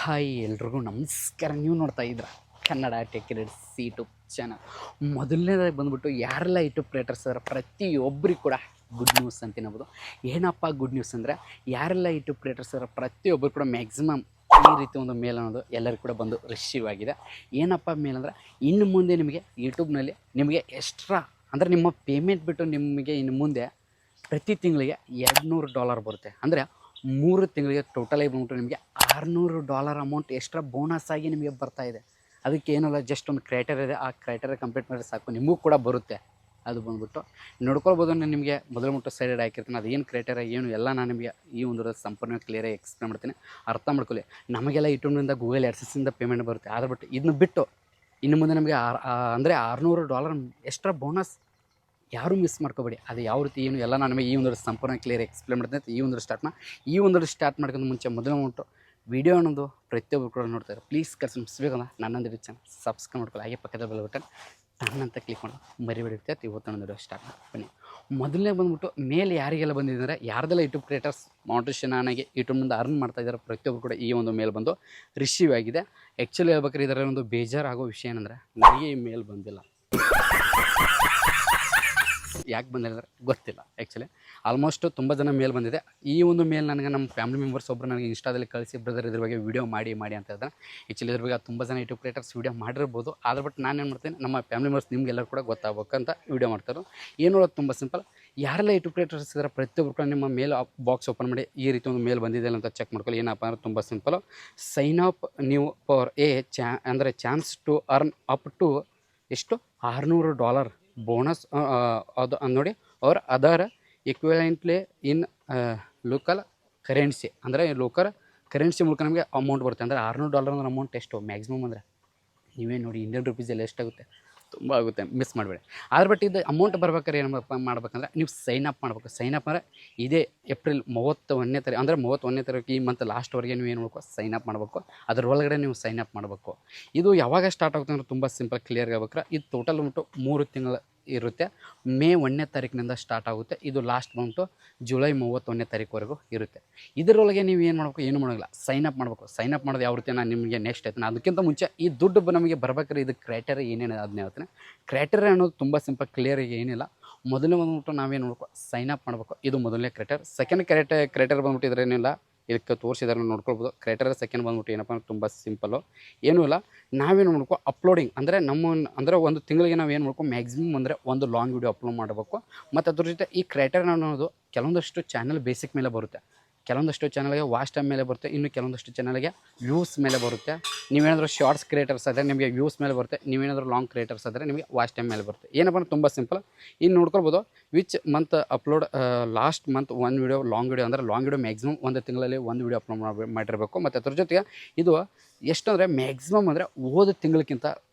Hi ಎಲ್ರಿಗೂ ನಮಸ್ಕಾರ. ನೀವು ನೋಡ್ತಾ ಇದ್ದೀರಾ Kannada tech rates YouTube channel. ಮೊದಲನೇದಾಗಿ ಬಂದುಬಿಟ್ಟು ಯಾರೆಲ್ಲ ಯೂಟ್ಯೂಬ್ ಕ್ರಿಯೇಟರ್ಸ್ ಅವರ ಪ್ರತಿಯೊಬ್ಬರಿಗೆ ಕೂಡ ಗುಡ್ ನ್ಯೂಸ್ ಅಂತ ಹೇಳ್ಬೋದು. ಏನಪ್ಪ ಗುಡ್ ನ್ಯೂಸ್ ಅಂದರೆ, ಯಾರೆಲ್ಲ ಯೂಟ್ಯೂಬ್ ಕ್ರಿಯೇಟರ್ಸ್ ಅವರ ಪ್ರತಿಯೊಬ್ಬರು ಕೂಡ ಮ್ಯಾಕ್ಸಿಮಮ್ ಈ ರೀತಿ ಒಂದು ಮೇಲ್ ಅನ್ನೋದು ಎಲ್ಲರಿಗೂ ಕೂಡ ಬಂದು ರಿಸೀವ್ ಆಗಿದೆ. ಏನಪ್ಪ ಮೇಲ್ ಅಂದರೆ, ಇನ್ನು ಮುಂದೆ ನಿಮಗೆ ಯೂಟ್ಯೂಬ್ನಲ್ಲಿ ನಿಮಗೆ ಎಕ್ಸ್ಟ್ರಾ ಅಂದರೆ ನಿಮ್ಮ ಪೇಮೆಂಟ್ ಬಿಟ್ಟು ನಿಮಗೆ ಇನ್ನು ಮುಂದೆ ಪ್ರತಿ ತಿಂಗಳಿಗೆ $200 ಬರುತ್ತೆ. ಅಂದರೆ 3 ತಿಂಗಳಿಗೆ ಟೋಟಲಾಗಿ ಬಂದ್ಬಿಟ್ಟು ನಿಮಗೆ $600 ಅಮೌಂಟ್ ಎಕ್ಸ್ಟ್ರಾ ಬೋನಸ್ ಆಗಿ ನಿಮಗೆ ಬರ್ತಾಯಿದೆ. ಅದಕ್ಕೆ ಏನಲ್ಲ, ಜಸ್ಟ್ ಒಂದು ಕ್ರೈಟೇರಿಯಾ ಇದೆ, ಆ ಕ್ರೈಟೇರಿಯಾ ಕಂಪ್ಲೀಟ್ ಮಾಡಿದ್ರೆ ಸಾಕು, ನಿಮಗೂ ಕೂಡ ಬರುತ್ತೆ. ಅದು ಬಂದುಬಿಟ್ಟು ನೋಡ್ಕೊಳ್ಬೋದು. ನಾನು ನಿಮಗೆ ಮೊದಲು ಮುಟ್ಟು ಸೈಡೆಡ್ ಹಾಕಿರ್ತೀನಿ, ಅದು ಏನು ಕ್ರೈಟೇರಿಯಾ ಏನು ಎಲ್ಲ ನಾನು ನಿಮಗೆ ಈ ಒಂದು ಸಂಪೂರ್ಣ ಕ್ಲಿಯರಾಗಿ ಎಕ್ಸ್ಪ್ಲೇನ್ ಮಾಡ್ತೀನಿ, ಅರ್ಥ ಮಾಡ್ಕೊಳ್ಳಿ. ನಮಗೆಲ್ಲ ಯೂಟ್ಯೂಬ್ನಿಂದ ಗೂಗಲ್ AdSense ಪೇಮೆಂಟ್ ಬರುತ್ತೆ, ಆದ್ರೆ ಬಟ್ ಇದನ್ನು ಬಿಟ್ಟು ಇನ್ನು ಮುಂದೆ ನಮಗೆ ಅಂದರೆ $600 ಎಕ್ಸ್ಟ್ರಾ ಬೋನಸ್ ಯಾರೂ ಮಿಸ್ ಮಾಡ್ಕೋಬೇಡಿ. ಅದು ಯಾವ ರೀತಿ ಏನು ಎಲ್ಲ ನಾನು ನಿಮಗೆ ಈ ಒಂದು ಸಂಪೂರ್ಣ ಕ್ಲಿಯರ್ ಎಕ್ಸ್ಪ್ಲೇನ್ ಮಾಡ್ತೀನಿ. ಈ ಒಂದು ಸ್ಟಾರ್ಟ್ ಮಾಡ್ಕೊಂಡು ಮುಂಚೆ ಮೊದಲು ಉಂಟು ವಿಡಿಯೋ ಅನ್ನೋದು ಪ್ರತಿಯೊಬ್ಬರು ಕೂಡ ನೋಡ್ತಾರೆ. ಪ್ಲೀಸ್ ಕಲಿಸ್ಬೇಕಲ್ಲ ನನ್ನೊಂದು ಚಾನಲ್ ಸಬ್ಸ್ಕ್ರೈಬ್ ಮಾಡ್ಕೊಳ್ಳಿ, ಹಾಗೆ ಪಕ್ಕದ ಬೆಲ್ ಬಟನ್ ಟನ್ನಂತ ಕ್ಲಿಕ್ ಮಾಡಿ ಮರಿಬೇಡಿರುತ್ತೆ. ಇವತ್ತೊಂದು ವಿಡಿಯೋ ಸ್ಟಾರ್ಟ್ ಬನ್ನಿ. ಮೊದಲನೇ ಬಂದುಬಿಟ್ಟು ಮೇಲೆ ಯಾರಿಗೆಲ್ಲ ಬಂದಿದ್ದಾರೆ, ಯಾರ್ದೆಲ್ಲ ಯೂಟ್ಯೂಬ್ ಕ್ರಿಯೇಟರ್ಸ್ ಮಾನಿಟೈಸೇಷನ್ ಆಗಿ ಯೂಟ್ಯೂಬ್ನಿಂದ ಅರ್ನ್ ಮಾಡ್ತಾ ಇದ್ದಾರೆ, ಪ್ರತಿಯೊಬ್ಬರು ಕೂಡ ಈ ಒಂದು ಮೇಲ್ ಬಂದು ರಿಸೀವ್ ಆಗಿದೆ. ಆ್ಯಕ್ಚುಲಿ ಹೇಳ್ಬೇಕಾದ್ರೆ ಇದರಲ್ಲಿ ಒಂದು ಬೇಜಾರಾಗೋ ವಿಷಯ ಏನಂದರೆ, ನನಗೆ ಈ ಮೇಲ್ ಬಂದಿಲ್ಲ. ಯಾಕೆ ಬಂದಿಲ್ಲ ಗೊತ್ತಿಲ್ಲ. ಆ್ಯಕ್ಚುಲಿ ಆಲ್ಮೋಸ್ಟ್ ತುಂಬ ಜನ ಮೇಲ್ ಬಂದಿದೆ. ಈ ಒಂದು ಮೇಲ್ ನನಗೆ ನಮ್ಮ ಫ್ಯಾಮಿಲಿ ಮೆಂಬರ್ಸ್ ಒಬ್ಬರು ನನಗೆ ಇನ್ಸ್ಟಾದಲ್ಲಿ ಕಳಿಸಿ, ಬ್ರದರ್ ಇದ್ರ ಬಗ್ಗೆ ವೀಡಿಯೋ ಮಾಡಿ ಅಂತ ಹೇಳಿದ್ರೆ. ಆ್ಯಕ್ಚುಲಿ ಇದ್ರ ಬಗ್ಗೆ ತುಂಬ ಜನ ಯೂಟ್ಯೂಬ್ ಕ್ರಿಯೇಟರ್ಸ್ ವೀಡಿಯೋ ಮಾಡಿರ್ಬೋದು, ಆದ್ರೆ ಬಟ್ ನಾನು ಏನು ಮಾಡ್ತೀನಿ, ನಮ್ಮ ಫ್ಯಾಮಿಲಿ ಮೆಂಬರ್ಸ್ ನಿಮಗೆಲ್ಲರೂ ಕೂಡ ಗೊತ್ತಾಗಬೇಕಂತ ವೀಡಿಯೋ ಮಾಡ್ತಾರೆ. ಏನು ತುಂಬ ಸಿಂಪಲ್, ಯಾರೆಲ್ಲ ಯೂಟ್ಯೂಬ್ ಕ್ರಿಯೇಟರ್ಸ್ ಇದ್ದಾರೆ ಪ್ರತಿಯೊಬ್ಬರು ಕೂಡ ನಿಮ್ಮ ಮೇಲ್ ಬಾಕ್ಸ್ ಓಪನ್ ಮಾಡಿ ಈ ರೀತಿ ಒಂದು ಮೇಲ್ ಬಂದಿದೆ ಅಂತ ಚೆಕ್ ಮಾಡ್ಕೊಳ್ಳಿ. ಏನಪ್ಪ ಅಂದರೆ ತುಂಬ ಸಿಂಪಲು, ಸೈನ್ ಅಪ್ ನೀವು ಫಾರ್ ಅಂದರೆ chance to earn up to ಎಷ್ಟು $600 ಬೋನಸ್ ಅದು ನೋಡಿ, ಅವ್ರ other equivalently in local currency, ಅಂದರೆ ಲೋಕಲ್ ಕರೆನ್ಸಿ ಮೂಲಕ ನಮಗೆ ಅಮೌಂಟ್ ಬರುತ್ತೆ. ಅಂದರೆ $600 ಅಂದ್ರೆ ಅಮೌಂಟ್ ಎಷ್ಟು ಮ್ಯಾಕ್ಸಿಮಮ್ ಅಂದರೆ ನೀವೇ ನೋಡಿ, ಇಂಡಿಯನ್ ರುಪೀಸಲ್ಲಿ ಎಷ್ಟಾಗುತ್ತೆ, ತುಂಬ ಆಗುತ್ತೆ, ಮಿಸ್ ಮಾಡಬೇಡಿ. ಆದ್ರೆ ಬಟ್ ಇದು ಅಮೌಂಟ್ ಬರ್ಬೇಕಾದ್ರೆ ಏನು ಮಾಡ್ಬೇಕಂದ್ರೆ, ನೀವು ಸೈನ್ ಅಪ್ ಮಾಡಬೇಕು. ಸೈನ್ ಅಪ್ ಅಂದರೆ ಇದೇ ಏಪ್ರಿಲ್ 31ನೇ ತಾರೀಕು, ಅಂದರೆ 31ನೇ ತಾರೀಕು ಈ ಮಂತ್ ಲಾಸ್ಟ್ವರೆಗೆ ನೀವು ಏನು ಮಾಡಬೇಕು, ಸೈನ್ ಅಪ್ ಮಾಡಬೇಕು. ಅದರೊಳಗಡೆ ನೀವು ಸೈನ್ ಅಪ್ ಮಾಡಬೇಕು. ಇದು ಯಾವಾಗ ಸ್ಟಾರ್ಟ್ ಆಗುತ್ತೆ ಅಂದರೆ ತುಂಬ ಸಿಂಪಲ್ ಕ್ಲಿಯರ್ ಆಗ್ಬೇಕಾರೆ, ಇದು ಟೋಟಲ್ ಬಂತು 3 ತಿಂಗಳು ಇರುತ್ತೆ. ಮೇ 1ನೇ ತಾರೀಕಿನಿಂದ ಸ್ಟಾರ್ಟ್ ಆಗುತ್ತೆ. ಇದು ಲಾಸ್ಟ್ ಬಂತು ಜುಲೈ 31ನೇ ತಾರೀಕುವರೆಗೂ ಇರುತ್ತೆ. ಇದರೊಳಗೆ ನೀವು ಏನು ಮಾಡಬೇಕು, ಏನು ಮಾಡೋಂಗಿಲ್ಲ, ಸೈನ್ ಅಪ್ ಮಾಡಬೇಕು. ಸೈನ್ ಅಪ್ ಮಾಡೋದು ಯಾವ ರೀತಿ ನಾನು ನಿಮಗೆ ನೆಕ್ಸ್ಟ್ ಆಯ್ತು. ಅದಕ್ಕಿಂತ ಮುಂಚೆ ಈ ದುಡ್ಡು ನಮಗೆ ಬರ್ಬೇಕಾದ್ರೆ ಇದು ಕ್ರೈಟೇರಿಯಾ ಏನೇನು ಅದನ್ನೇ ಹೇಳ್ತೀನಿ. ಕ್ರೈಟೇರಿಯಾ ಅನ್ನೋದು ತುಂಬ ಸಿಂಪಲ್ ಕ್ಲಿಯರಿಗೆ ಏನಿಲ್ಲ. ಮೊದಲನೇ ಬಂದ್ಬಿಟ್ಟು ನಾವೇನು ಮಾಡಬೇಕು, ಸೈನ್ ಅಪ್ ಮಾಡಬೇಕು. ಇದು ಮೊದಲನೇ ಕ್ರೈಟೇರಿಯಾ. ಸೆಕೆಂಡ್ ಕ್ರೈಟೇರಿಯಾ ಬಂದ್ಬಿಟ್ಟು ಇದ್ರೇನಿಲ್ಲ, ಇದಕ್ಕೆ ತೋರಿಸಿದಾರೆ ನೋಡ್ಕೊಳ್ಬೋದು. ಕ್ರೈಟೇರಿಯಾ ಸೆಕೆಂಡ್ ಬಂದ್ಬಿಟ್ಟು ಏನಪ್ಪ ಅಂದ್ರೆ ತುಂಬ ಸಿಂಪಲ್ಲು, ಏನೂ ಇಲ್ಲ. ನಾವೇನು ಮಾಡಬೇಕು, ಅಪ್ಲೋಡಿಂಗ್ ಅಂದರೆ ಅಂದರೆ ಒಂದು ತಿಂಗಳಿಗೆ ನಾವು ಏನು ಮಾಡಬೇಕು, ಮ್ಯಾಕ್ಸಿಮಮ್ ಅಂದರೆ ಒಂದು ಲಾಂಗ್ ವೀಡಿಯೋ ಅಪ್ಲೋಡ್ ಮಾಡಬೇಕು. ಮತ್ತು ಅದ್ರ ಜೊತೆ ಈ ಕ್ರೈಟೇರಿಯಾ ಅನ್ನೋದು ಕೆಲವೊಂದಷ್ಟು ಚಾನಲ್ ಬೇಸಿಕ್ ಮೇಲೆ ಬರುತ್ತೆ, ಕೆಲವೊಂದಷ್ಟು ಚಾನಲ್ಗೆ ವಾಚ್ ಟೈಮ್ ಮೇಲೆ ಬರುತ್ತೆ, ಇನ್ನು ಕೆಲವೊಂದಷ್ಟು ಚಾನಲ್ಗೆ ವ್ಯೂಸ್ ಮೇಲೆ ಬರುತ್ತೆ. ನೀವೇನಾದರೂ ಶಾರ್ಟ್ಸ್ ಕ್ರಿಯೇಟರ್ಸ್ ಆದರೆ ನಿಮಗೆ ವ್ಯೂಸ್ ಮೇಲೆ ಬರುತ್ತೆ, ನೀವೇನಾದರೂ ಲಾಂಗ್ ಕ್ರಿಯೇಟರ್ಸ್ ಆದರೆ ನಿಮಗೆ ವಾಚ್ ಟೈಮ್ ಮೇಲೆ ಬರುತ್ತೆ. ಏನಪ್ಪ ಅಂದ್ರೆ ತುಂಬ ಸಿಂಪಲ್. ಇನ್ನು ನೋಡ್ಕೊಳ್ಬೋದು, which month upload last month ಒಂದು ವೀಡಿಯೋ ಲಾಂಗ್ ವೀಡಿಯೋ, ಅಂದರೆ ಲಾಂಗ್ ವೀಡಿಯೋ ಮ್ಯಾಕ್ಸಿಮಮ್ ಒಂದು ತಿಂಗಳಲ್ಲಿ ಒಂದು ವೀಡಿಯೋ ಅಪ್ಲೋಡ್ ಮಾಡಿರಬೇಕು. ಮತ್ತು ಅದ್ರ ಜೊತೆಗೆ ಇದು ಎಷ್ಟು ಅಂದರೆ ಮ್ಯಾಕ್ಸಿಮಮ್ ಅಂದರೆ ಹೋದ ತಿಂಗಳಕ್ಕಿಂತ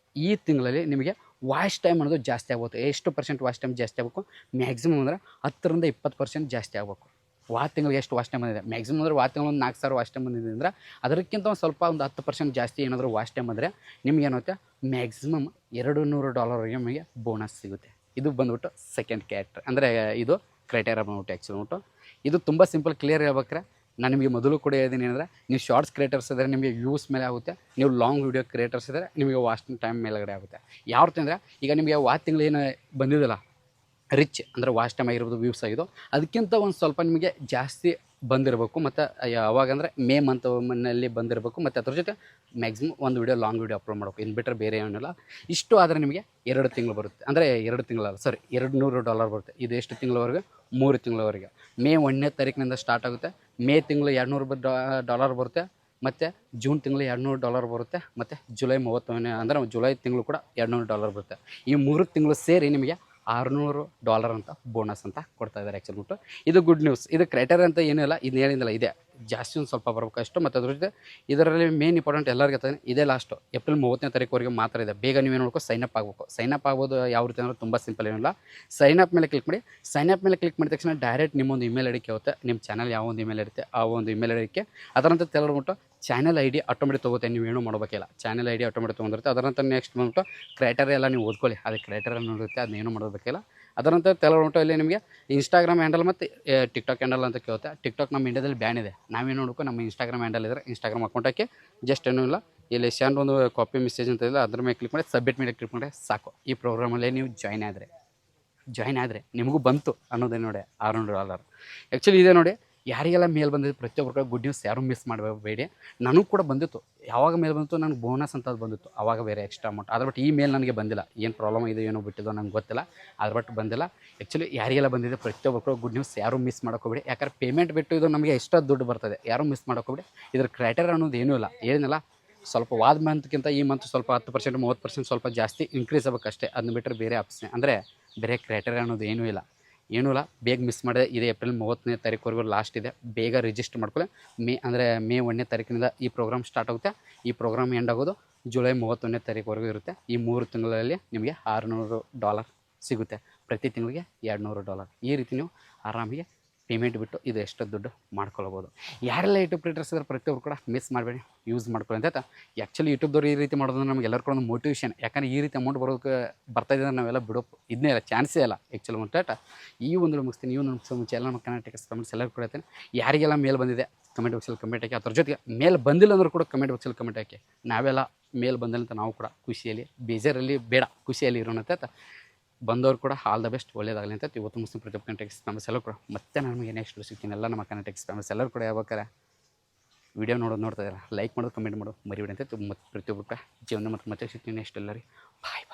ಈ ತಿಂಗಳಲ್ಲಿ ನಿಮಗೆ ವಾಚ್ ಟೈಮ್ ಅನ್ನೋದು ಜಾಸ್ತಿ ಆಗುತ್ತೆ. ಎಷ್ಟು % ವಾಚ್ ಟೈಮ್ ಜಾಸ್ತಿ ಆಗಬೇಕು, ಮ್ಯಾಕ್ಸಿಮಮ್ ಅಂದರೆ 10ರಿಂದ 20% ಜಾಸ್ತಿ ಆಗಬೇಕು. ತಿಂಗಳಿಗೆ ಎಷ್ಟು ವಾಚ್ ಟೈಮ್ ಬಂದಿದೆ, ಮ್ಯಾಕ್ಸಿಮಮ್ ಅಂದರೆ ತಿಂಗಳು ಒಂದು 4,000 ವಾಚ್ ಟೈಮ್ ಬಂದಿದೆ ಅಂದರೆ ಅದಕ್ಕಿಂತ ಒಂದು ಸ್ವಲ್ಪ ಒಂದು 10% ಜಾಸ್ತಿ ಏನಾದರೂ ವಾಚ್ ಟೈಮ್ ಅಂದರೆ ನಿಮ್ಗೆ ಏನಾಗುತ್ತೆ, ಮ್ಯಾಕ್ಸಿಮಮ್ $200 ನಿಮಗೆ ಬೋನಸ್ ಸಿಗುತ್ತೆ. ಇದು ಬಂದ್ಬಿಟ್ಟು ಸೆಕೆಂಡ್ ಅಂದರೆ ಇದು ಕ್ರೈಟೇರಿಯಾ ಬಂದ್ಬಿಟ್ಟು ಆ್ಯಕ್ಚುಲಿ ಬಂದ್ಬಿಟ್ಟು ಇದು ತುಂಬ ಸಿಂಪಲ್ ಕ್ಲಿಯರ್ ಹೇಳ್ಬೇಕಾರೆ. ನಾನು ನಿಮಗೆ ಮೊದಲು ಕೂಡ ಹೇಳಿದ್ದೀನಿ ಏನಂದರೆ, ನೀವು ಶಾರ್ಟ್ಸ್ ಕ್ರಿಯೇಟರ್ಸ್ ಇದ್ದರೆ ನಿಮಗೆ ವ್ಯೂಸ್ ಮೇಲೆ ಆಗುತ್ತೆ, ನೀವು ಲಾಂಗ್ ವೀಡಿಯೋ ಕ್ರಿಯೇಟರ್ಸ್ ಇದ್ದರೆ ನಿಮಗೆ ವಾಚ್ ಟೈಮ್ ಮೇಲೆಗಡೆ ಆಗುತ್ತೆ. ಯಾವ ರೀತಿ ಅಂದರೆ, ಈಗ ನಿಮಗೆ ತಿಂಗಳು ಏನು ಬಂದಿದ್ದಿಲ್ಲ ರಿಚ್ ಅಂದರೆ ವಾಚ್ ಟೈಮ್ ಆಗಿರ್ಬೋದು, ವ್ಯೂಸ್ ಆಗಿದ್ದು, ಅದಕ್ಕಿಂತ ಒಂದು ಸ್ವಲ್ಪ ನಿಮಗೆ ಜಾಸ್ತಿ ಬಂದಿರಬೇಕು. ಮತ್ತು ಯಾವಾಗಂದರೆ ಮೇ ಮಂತ್ನಲ್ಲಿ ಬಂದಿರಬೇಕು. ಮತ್ತು ಅದ್ರ ಜೊತೆ ಮ್ಯಾಕ್ಸಿಮಮ್ ಒಂದು ವೀಡಿಯೋ ಲಾಂಗ್ ವೀಡಿಯೋ ಅಪ್ಲೋಡ್ ಮಾಡಬೇಕು. ಇನ್ನು ಬಿಟ್ಟರೆ ಬೇರೆ ಏನಿಲ್ಲ. ಇಷ್ಟು ಆದರೆ ನಿಮಗೆ 2 ತಿಂಗಳು ಬರುತ್ತೆ, ಅಂದರೆ 2 ತಿಂಗಳಲ್ಲ, ಸಾರಿ $200 ಬರುತ್ತೆ. ಇದು ಎಷ್ಟು ತಿಂಗಳವರೆಗೆ, 3 ತಿಂಗಳವರೆಗೆ. ಮೇ 1ನೇ ತಾರೀಕಿನಿಂದ ಸ್ಟಾರ್ಟ್ ಆಗುತ್ತೆ. ಮೇ ತಿಂಗಳು $200 ಬರುತ್ತೆ. ಮತ್ತು ಜೂನ್ ತಿಂಗಳು $200 ಬರುತ್ತೆ. ಮತ್ತು ಜುಲೈ 31 ಅಂದರೆ ಜುಲೈ ತಿಂಗಳು ಕೂಡ $200 ಬರುತ್ತೆ. ಈ 3 ತಿಂಗಳು ಸೇರಿ ನಿಮಗೆ $600 ಅಂತ ಬೋನಸ್ ಅಂತ ಕೊಡ್ತಾ ಇದ್ದಾರೆ ಆ್ಯಕ್ಚುಲಿ ಬಿಟ್ಟು. ಇದು ಗುಡ್ ನ್ಯೂಸ್. ಇದು ಕ್ರೈಟೇರಿಯಾ ಅಂತ ಏನೂ ಇಲ್ಲ, ಇದು ಹೇಳಿದಿಲ್ಲ, ಇದೆ ಜಾಸ್ತಿ ಒಂದು ಸ್ವಲ್ಪ ಬರಬೇಕು ಅಷ್ಟು. ಮತ್ತು ಅದ್ರ ಜೊತೆ ಇದರಲ್ಲಿ ಮೇನ್ ಇಂಪಾರ್ಟೆಂಟ್ ಎಲ್ಲರಿಗೂ ಇರ್ತದೆ, ಇದೇ ಲಾಸ್ಟು ಏಪ್ರಿಲ್ 30ನೇ ತಾರೀಕುವರೆಗೆ ಮಾತ್ರ ಇದೆ. ಬೇಗ ನೀವೇನು ನೋಡ್ಕೊ ಸೈನ್ ಅಪ್ ಆಗಬೇಕು. ಸೈನ್ ಅಪ್ ಆಗ್ಬೋದು ಯಾವ ರೀತಿ ಅಂದರೆ ತುಂಬ ಸಿಂಪಲ್ ಏನಿಲ್ಲ. ಸೈನ್ ಅಪ್ ಮೇಲೆ ಕ್ಲಿಕ್ ಮಾಡಿ. ಸೈನ್ ಅಪ್ ಮೇಲೆ ಕ್ಲಿಕ್ ಮಾಡಿದ ತಕ್ಷಣ ಡೈರೆಕ್ಟ್ ನಿಮ್ಮೊಂದು ಇಮೇಲ್ ಐ ಡಿ ಕೇಳುತ್ತೆ. ನಿಮ್ಮ ಚಾನಲ್ ಯಾವ ಒಂದು ಇಮೇಲ್ ಇರುತ್ತೆ ಆ ಒಂದು ಇಮೇಲ್ ಐ ಡಿಗೆ ಅದರಂತ ತೆಗೆದುಬಿಟ್ಟು ಚಾನಲ್ ID ಆಟೋಮೆಟಿಕ್ ತೊಗೋತೆ, ನೀವೇನು ಮಾಡಬೇಕಿಲ್ಲ. ಚಾನಲ್ ID ಆಟೋಮೆಟಿಕ್ ತೊಗೊಂಡಿರುತ್ತೆ. ಅದರಂತ ನೆಕ್ಸ್ಟ್ ಬಂದ್ಬಿಟ್ಟು ಕ್ರೈಟೇರಿಯಾ ಎಲ್ಲ ನೀವು ಓದ್ಕೊಳ್ಳಿ, ಅದಕ್ಕೆ ಕ್ರೈಟೇರಿಯಾ ನೋಡಿರುತ್ತೆ, ಅದನ್ನೇನು ಮಾಡಬೇಕಿಲ್ಲ. ಅದರಂತೆ ತೆಲುಗು ಇಲ್ಲಿ ನಿಮಗೆ ಇನ್ಸ್ಟಾಗ್ರಾಮ್ ಹ್ಯಾಂಡಲ್ ಮತ್ತು ಟಿಕ್ಟಾಕ್ ಹ್ಯಾಂಡಲ್ ಅಂತ ಕೇಳುತ್ತೆ. ಟಿಕ್ಟಾಕ್ ನಮ್ಮ ಇಂಡಿಯಾದಲ್ಲಿ ಬ್ಯಾನ್ ಇದೆ. ನಾವೇನು ನೋಡಬೇಕು, ನಮ್ಮ ಇನ್ಸ್ಟಾಗ್ರಾಮ್ ಹ್ಯಾಂಡಲ್ ಇದ್ದರೆ ಇನ್ಸ್ಟಾಗ್ರಾಮ್ ಅಕೌಂಟಕ್ಕೆ ಜಸ್ಟ್ ಏನೂ ಇಲ್ಲ, ಇಲ್ಲಿ ಸೆಂಡ್ ಒಂದು ಕಾಪಿ ಮೆಸೇಜ್ ಅಂತ ಇಲ್ಲ, ಅದ್ರ ಮೇಲೆ ಕ್ಲಿಕ್ ಮಾಡಿ ಸಬ್ಮಿಟ್ ಮೇಲೆ ಕ್ಲಿಕ್ ಮಾಡಿದ್ರೆ ಸಾಕು. ಈ ಪ್ರೋಗ್ರಾಮಲ್ಲೇ ನೀವು ಜಾಯ್ನ್ ಆದರೆ ನಿಮಗೂ ಬಂತು ಅನ್ನೋದೇ ನೋಡಿ $600. ಆ್ಯಕ್ಚುಲಿ ಇದೆ ನೋಡಿ, ಯಾರಿಗೆಲ್ಲ ಮೇಲ್ ಬಂದಿದೆ ಪ್ರತಿಯೊಬ್ಬರು ಗುಡ್ ನ್ಯೂಸ್ ಯಾರೂ ಮಿಸ್ ಮಾಡಬೇಡಿ. ನನಗೂ ಕೂಡ ಬಂದಿತ್ತು. ಯಾವಾಗ ಮೇಲ್ ಬಂತು, ನನಗೆ ಬೋನಸ್ ಅಂತ ಬಂದಿತ್ತು, ಆವಾಗ ಬೇರೆ ಎಕ್ಸ್ಟ್ರಾ ಅಮೌಂಟ್. ಅದ್ರ ಬಟ್ ಈ ಮೇಲ್ ನನಗೆ ಬಂದಿಲ್ಲ. ಏನು ಪ್ರಾಬ್ಲಮ್ ಇದೆ ಏನೋ ಬಿಟ್ಟಿದ್ದೋ ನಂಗೆ ಗೊತ್ತಿಲ್ಲ, ಅದ್ರ ಬಟ್ ಬಂದಿಲ್ಲ. ಆ್ಯಕ್ಚುಲಿ ಯಾರಿಗೆಲ್ಲ ಬಂದಿದೆ ಪ್ರತಿಯೊಬ್ಬರು ಗುಡ್ ನ್ಯೂಸ್ ಯಾರೂ ಮಿಸ್ ಮಾಡೋಕೋಬೇಡಿ. ಯಾಕಂದ್ರೆ ಪೇಮೆಂಟ್ ಬಿಟ್ಟು ಇದು ನಮಗೆ ಎಷ್ಟೋ ದುಡ್ಡು ಬರ್ತದೆ, ಯಾರೂ ಮಿಸ್ ಮಾಡೋಕೋಬೇಡಿ. ಇದ್ರ ಕ್ರೈಟೇರಿಯಾ ಅನ್ನೋದು ಏನೂ ಇಲ್ಲ, ಏನಿಲ್ಲ. ಸ್ವಲ್ಪ ವಾದ ಮಂತ್ಗಿಂತ ಈ ಮಂತ್ ಸ್ವಲ್ಪ 10% 30% ಸ್ವಲ್ಪ ಜಾಸ್ತಿ ಇನ್ಕ್ರೀಸ್ ಆಗಬೇಕಷ್ಟೇ. ಅದನ್ನ ಬಿಟ್ಟರೆ ಬೇರೆ ಆಪ್ಷನ್ ಅಂದರೆ ಬೇರೆ ಕ್ರೈಟೇರಿಯಾ ಅನ್ನೋದು ಏನೂ ಇಲ್ಲ. ಬೇಗ ಮಿಸ್ ಮಾಡಿದೆ. ಇದು ಏಪ್ರಿಲ್ 30ನೇ ತಾರೀಕುವರೆಗೂ ಲಾಸ್ಟ್ ಇದೆ. ಬೇಗ ರಿಜಿಸ್ಟರ್ ಮಾಡ್ಕೊಳ್ಳಿ. ಮೇ 1ನೇ ತಾರೀಕಿನಿಂದ ಈ ಪ್ರೋಗ್ರಾಮ್ ಸ್ಟಾರ್ಟ್ ಆಗುತ್ತೆ. ಈ ಪ್ರೋಗ್ರಾಮ್ ಎಂಡ್ ಆಗೋದು ಜುಲೈ 31ನೇ ತಾರೀಕುವರೆಗೂ ಇರುತ್ತೆ. ಈ 3 ತಿಂಗಳಲ್ಲಿ ನಿಮಗೆ $600 ಸಿಗುತ್ತೆ. ಪ್ರತಿ ತಿಂಗಳಿಗೆ $200. ಈ ರೀತಿ ನೀವು ಆರಾಮಿಗೆ ಪೇಮೆಂಟ್ ಬಿಟ್ಟು ಇದು ಎಷ್ಟು ದುಡ್ಡು ಮಾಡ್ಕೊಳ್ಬೋದು. ಯಾರೆಲ್ಲ ಯೂಟ್ಯೂಬ್ ಕ್ರಿಯೇಟರ್ಸ್ ಇದ್ದಾರೆ ಪ್ರತಿಯೊಬ್ಬರು ಕೂಡ ಮಿಸ್ ಮಾಡಬೇಡಿ, ಯೂಸ್ ಮಾಡ್ಕೊಳ್ಳಿ ಅಂತ. ಆ್ಯಕ್ಚುಲಿ ಯೂಟ್ಯೂಬ್ದವ್ರು ಈ ರೀತಿ ಮಾಡೋದು ನಮಗೆಲ್ಲರೂ ಕೂಡ ಒಂದು ಮೋಟಿವೇಶನ್. ಯಾಕಂದರೆ ಈ ರೀತಿ ಅಮೌಂಟ್ ಬರೋದಕ್ಕೆ ಬರ್ತಾಯಿದ್ರೆ ನಾವೆಲ್ಲ ಬಿಡೋ ಇದನ್ನೇ ಇಲ್ಲ, ಚಾನ್ಸೇ ಇಲ್ಲ ಆ್ಯಕ್ಚುಲಿ ಅಂತ. ಈ ಒಂದು ಮುಗಿಸ್ತೀನಿ. ನೀವು ನಮ್ಮ ಮುಂಚೆ ಎಲ್ಲ ನಮ್ಮ ಕರ್ನಾಟಕ ಕಮೆಂಟ್ಸ್ ಎಲ್ಲರೂ ಕೂಡ ಹೇಳ್ತೀನಿ. ಯಾರಿಗೆಲ್ಲ ಮೇಲ್ ಬಂದಿದೆ ಕಮೆಂಟ್ ಬಾಕ್ಸಲ್ಲಿ ಕಮೆಂಟ್ ಹಾಕಿ. ಅದ್ರ ಜೊತೆಗೆ ಮೇಲ್ ಬಂದಿಲ್ಲ ಅಂದರೂ ಕೂಡ ಕಮೆಂಟ್ ಬಾಕ್ಸಲ್ಲಿ ಕಮೆಂಟ್ ಹಾಕಿ. ನಾವೆಲ್ಲ ಮೇಲ್ ಬಂದಿಲ್ಲ ಅಂತ ನಾವು ಕೂಡ ಖುಷಿಯಲ್ಲಿ, ಬೇಜಾರಲ್ಲಿ ಬೇಡ, ಖುಷಿಯಲ್ಲಿ ಇರೋಣ ಅಂತ. ಬಂದವರು ಕೂಡ ಆಲ್ ದ ಬೆಸ್ಟ್, ಒಳ್ಳೇದಾಗಲಿ ಅಂತ. ಇವತ್ತು ಮುಸ್ಲಿಂ ಪ್ರತಿಯೊಬ್ಬ ಕರ್ನಾಟಕ ಫೇಮಸ್ ಎಲ್ಲರೂ ಕೂಡ ಮತ್ತೆ ನಾನು ನಿಮಗೆ ನೆಕ್ಸ್ಟ್ ಸಿಗ್ತೀನಿ. ಎಲ್ಲ ನಮ್ಮ ಕರ್ನಾಟಕ ಫೇಮಸ್ ಎಲ್ಲರೂ ಕೂಡ ಯಾವಾಗಾರೆ ವೀಡಿಯೋ ನೋಡ್ತಾ ಇದ್ದಾರೆ, ಲೈಕ್ ಮಾಡೋದು, ಕಮೆಂಟ್ ಮಾಡೋದು ಮರಿಬೇಡಿ ಅಂತ. ಮತ್ತು ಪ್ರತಿಯೊಬ್ಬರು ಕೂಡ ಜೀವನ ಮತ್ತೆ ಸಿಗ್ತೀನಿ ನೆಕ್ಸ್ಟ್ ಎಲ್ಲರಿ. ಬಾಯ್.